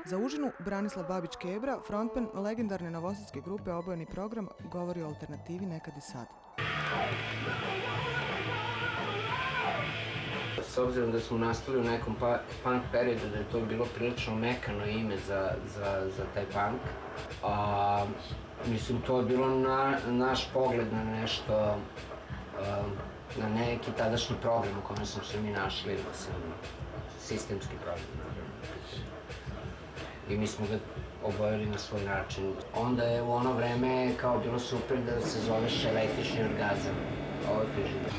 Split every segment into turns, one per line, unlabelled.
Za užinu Branislav Babić-Kebra, frontman legendarne novosadske grupe Obojeni program, govori o alternativi Nekad i sad.
S obzirom da smo nastali u nekom punk periodu, da je to bilo prilično mekano ime za taj punk, mislim, to je bilo naš pogled na nešto, na neki tadašnji program u kojem smo se mi našli, sistemski program, naravno. I mi smo ga obojili na svoj način. Onda je u ono vreme kao bilo super da se zoveš električni orgazam. Ovo je frižider.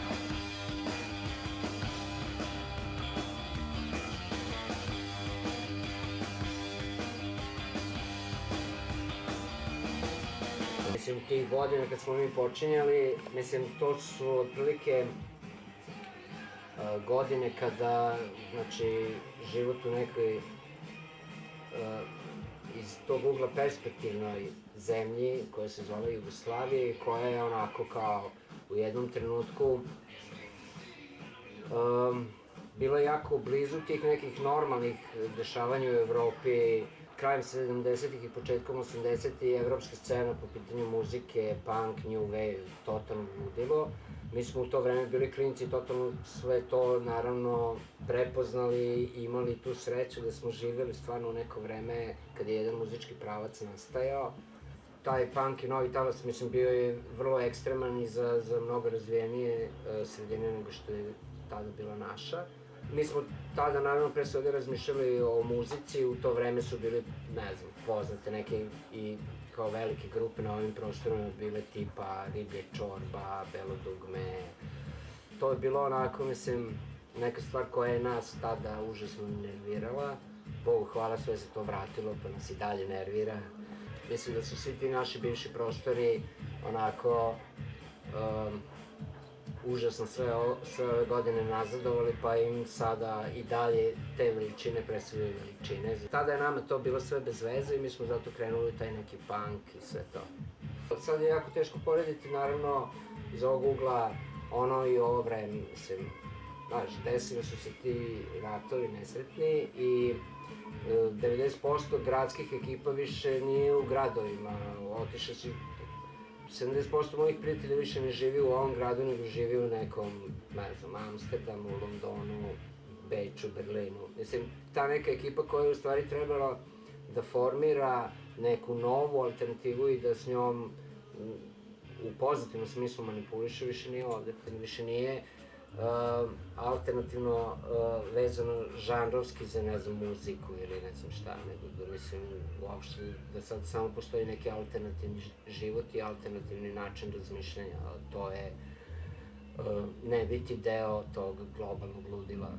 Mislim, tih godina kad smo mi počinjali, mislim, to su otprilike godine kada, znači, život u nekoj iz tog ugla perspektivnoj zemlji koja se zove Jugoslavija i koja je onako kao u jednom trenutku bila jako blizu tih nekih normalnih dešavanja u Evropi. Krajem 70-ih i početkom 80-ih evropska scena po pitanju muzike, punk, new wave, totalno ludilo. Mi smo u to vreme bili klinci i totalno sve to naravno prepoznali i imali tu sreću da smo živjeli stvarno u neko vreme kad je jedan muzički pravac nastajao. Taj punk i novi talas, mislim, bio je vrlo ekstreman i za mnogo razvijenije sredine nego što je tada bila naša. Mi smo tada, naravno, pre svega razmišljali o muzici, u to vreme su bili, ne znam, poznate neke i kao velike grupe na ovim prostorima bile tipa Riblje čorba, Belo dugme. To je bilo onako, mislim, neka stvar koja je nas tada užasno nervirala. Bogu hvala, sve se to vratilo, pa nas i dalje nervira. Mislim da su svi ti naši bivši prostori onako užasno sve ove godine nazadovali, pa im sada i dalje te veličine predstavljaju veličine. Tada je nama to bilo sve bez veze i mi smo zato krenuli taj neki punk i sve to. Sad je jako teško porediti, naravno, iz ovog ugla ono i ovo vreme, mislim, znaš, desili su se ti ratovi nesretni i 90% gradskih ekipa više nije u gradovima, otišli su. 70% mojih prijatelja više ne živi u ovom gradu, nego živi u nekom, ne znam, Amsterdamu, Londonu, Beču, Berlinu. Mislim, ta neka ekipa koja je u stvari trebala da formira neku novu alternativu i da s njom u pozitivnom smislu manipuliše, više nije ovde, više nije alternativno vezano žanrovski za, ne znam, muziku ili ne znam šta, nego da mislim uopšte da sad samo postoji neki alternativni život i alternativni način razmišljanja, a to je ne biti deo tog globalnog ludila.